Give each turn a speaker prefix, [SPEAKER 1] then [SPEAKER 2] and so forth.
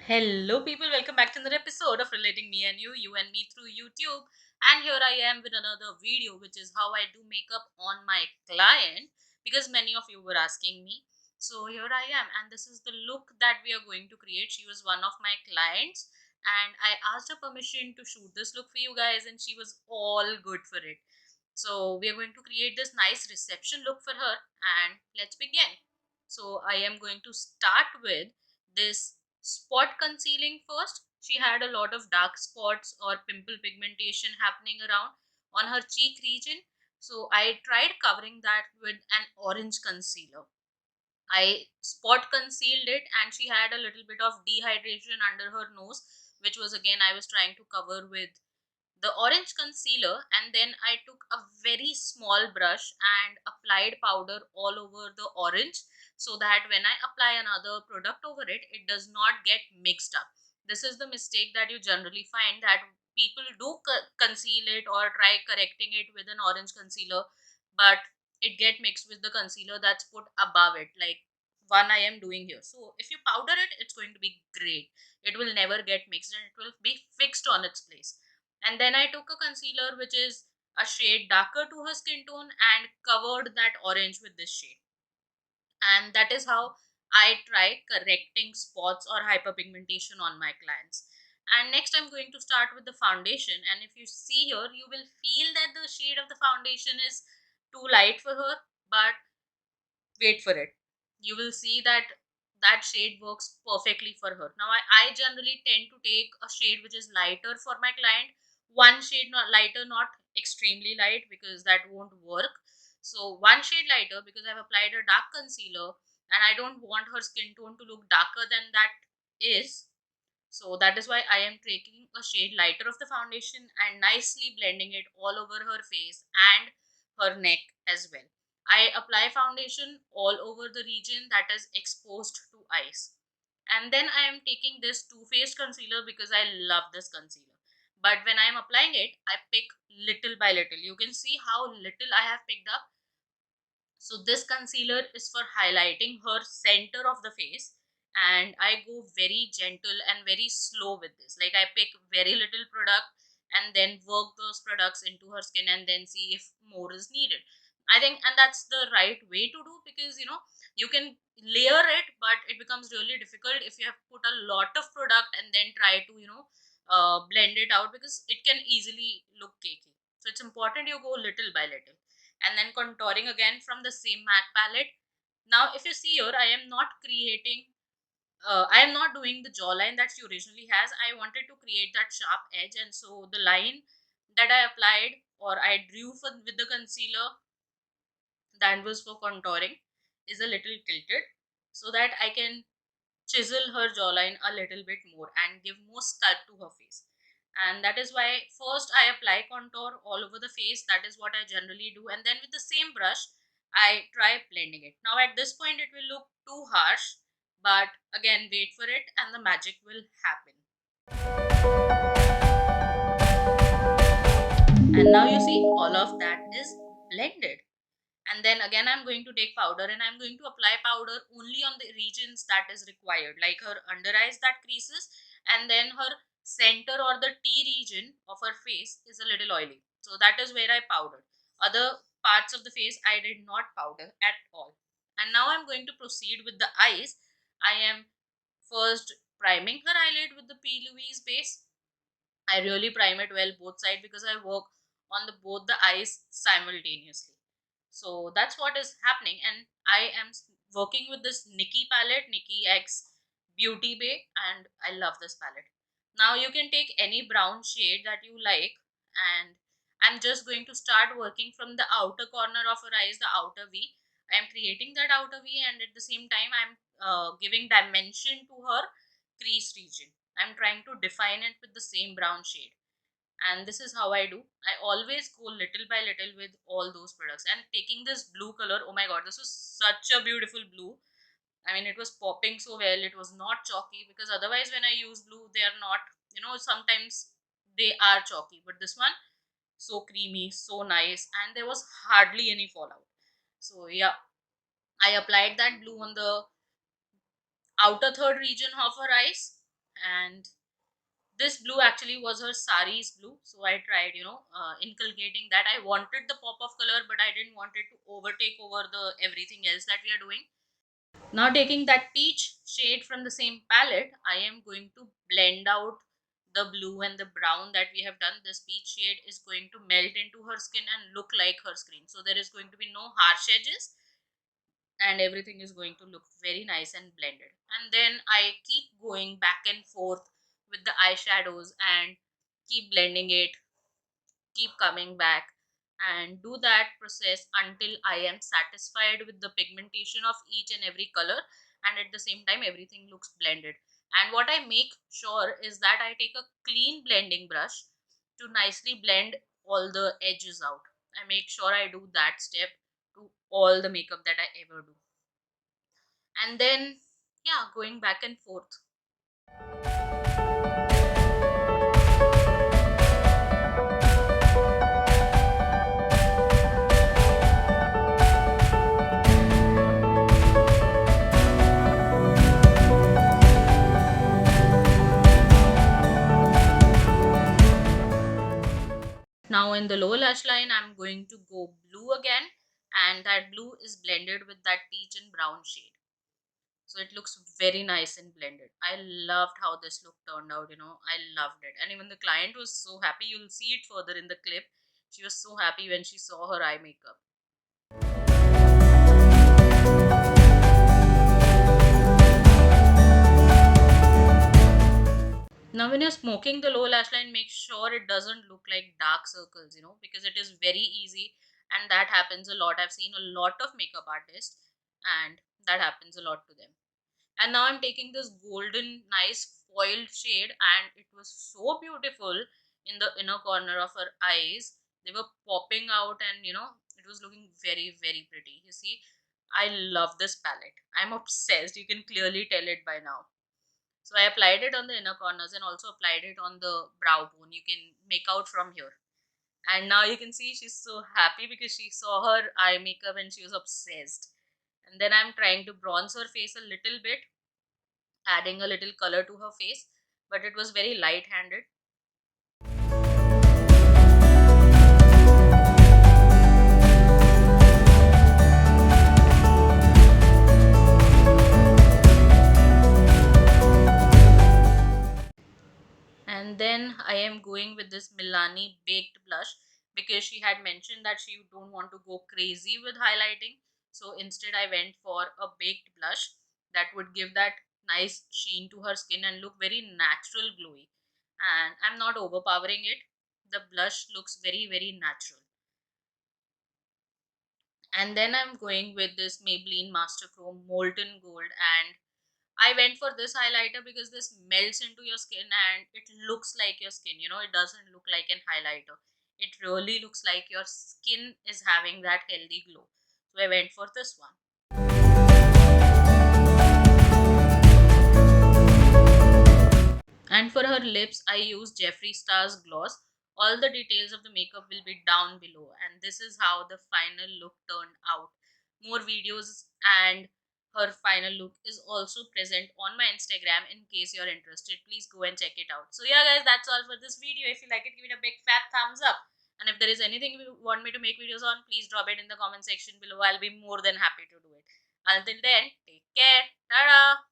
[SPEAKER 1] Hello, people. Welcome back to another episode of Relating Me and You and Me through YouTube. And here I am with another video, which is how I do makeup on my client because many of you were asking me. So here I am, and this is the look that we are going to create. She was one of my clients, and I asked her permission to shoot this look for you guys, and she was all good for it. So we are going to create this nice reception look for her, and let's begin. So I am going to start with this spot concealing first. She had a lot of dark spots or pimple pigmentation happening around on her cheek region. So I tried covering that with an orange concealer. I spot concealed it, and she had a little bit of dehydration under her nose, which was again I was trying to cover with the orange concealer. And then I took a very small brush and applied powder all over the orange, so that when I apply another product over it, it does not get mixed up. This is the mistake that you generally find, that people do conceal it or try correcting it with an orange concealer, but it get mixed with the concealer that's put above it, like one I am doing here. So if you powder it, it's going to be great. It will never get mixed and it will be fixed on its place. And then I took a concealer which is a shade darker to her skin tone and covered that orange with this shade. And that is how I try correcting spots or hyperpigmentation on my clients. And next I'm going to start with the foundation, and if you see here, you will feel that the shade of the foundation is too light for her, but wait for it, you will see that that shade works perfectly for her. Now I generally tend to take a shade which is lighter for my client, one shade not lighter, not extremely light, because that won't work. So one shade lighter, because I've applied a dark concealer and I don't want her skin tone to look darker than that is. So that is why I am taking a shade lighter of the foundation and nicely blending it all over her face and her neck as well. I apply foundation all over the region that is exposed to eyes. And then I am taking this Too Faced concealer because I love this concealer. But when I am applying it, I pick little by little. You can see how little I have picked up. So this concealer is for highlighting her center of the face, and I go very gentle and very slow with this. Like I pick very little product and then work those products into her skin and then see if more is needed. I think, and that's the right way to do, because you can layer it, but it becomes really difficult if you have put a lot of product and then try to blend it out, because it can easily look cakey. So it's important you go little by little. And then contouring again from the same MAC palette. Now if you see here, I am not creating I am not doing the jawline that she originally has. I wanted to create that sharp edge, and so the line that I applied or I drew with the concealer that was for contouring is a little tilted, so that I can chisel her jawline a little bit more and give more sculpt to her face. And that is why first I apply contour all over the face. That is what I generally do, and then with the same brush I try blending it. Now at this point it will look too harsh, but again, wait for it and the magic will happen. And now you see all of that is blended. And then again I'm going to take powder and I'm going to apply powder only on the regions that is required, like her under eyes that creases, and then her center or the T region of her face is a little oily, so that is where I powdered. Other parts of the face I did not powder at all. And now I'm going to proceed with the eyes. I am first priming her eyelid with the P. Louise base. I really prime it well both sides because I work on the both the eyes simultaneously. So that's what is happening, and I am working with this Nikki palette, Nikki X Beauty Bay, and I love this palette. Now you can take any brown shade that you like, and I'm just going to start working from the outer corner of her eyes, the outer V. I am creating that outer V, and at the same time I'm giving dimension to her crease region. I'm trying to define it with the same brown shade. And this is how I do. I always go little by little with all those products. And taking this blue color, oh my god, this was such a beautiful blue. I mean, it was popping so well. It was not chalky, because otherwise when I use blue, they are not, sometimes they are chalky. But this one, so creamy, so nice, and there was hardly any fallout. So yeah, I applied that blue on the outer third region of her eyes. And this blue actually was her sari's blue, so I tried, inculcating that. I wanted the pop of color, but I didn't want it to overtake over the everything else that we are doing. Now, taking that peach shade from the same palette, I am going to blend out the blue and the brown that we have done. This peach shade is going to melt into her skin and look like her skin. So there is going to be no harsh edges, and everything is going to look very nice and blended. And then I keep going back and forth with the eyeshadows and keep blending it, keep coming back, and do that process until I am satisfied with the pigmentation of each and every color, and at the same time everything looks blended. And what I make sure is that I take a clean blending brush to nicely blend all the edges out. I make sure I do that step to all the makeup that I ever do. And then, yeah, going back and forth. Now in the lower lash line, I'm going to go blue again, and that blue is blended with that peach and brown shade. So it looks very nice and blended. I loved how this look turned out, I loved it. And even the client was so happy. You'll see it further in the clip. She was so happy when she saw her eye makeup. Now when you're smoking the low lash line, make sure it doesn't look like dark circles, because it is very easy, and that happens a lot. I've seen a lot of makeup artists, and that happens a lot to them. And now I'm taking this golden nice foiled shade, and it was so beautiful in the inner corner of her eyes. They were popping out, and it was looking very, very pretty. You see, I love this palette. I'm obsessed. You can clearly tell it by now. So I applied it on the inner corners and also applied it on the brow bone. You can make out from here. And now you can see she's so happy because she saw her eye makeup and she was obsessed. And then I'm trying to bronze her face a little bit, adding a little color to her face, but it was very light handed. And then I am going with this Milani baked blush because she had mentioned that she don't want to go crazy with highlighting. So instead I went for a baked blush that would give that nice sheen to her skin and look very natural glowy. And I'm not overpowering it. The blush looks very, very natural. And then I'm going with this Maybelline Master Chrome Molten Gold, and I went for this highlighter because this melts into your skin and it looks like your skin. It doesn't look like an highlighter. It really looks like your skin is having that healthy glow. So I went for this one. And for her lips, I used Jeffree Star's gloss. All the details of the makeup will be down below. And this is how the final look turned out. More videos and her final look is also present on my Instagram. In case you're interested, please go and check it out. So yeah guys, that's all for this video. If you like it, give it a big fat thumbs up. And if there is anything you want me to make videos on, please drop it in the comment section below. I'll be more than happy to do it. Until then, take care. Ta-da!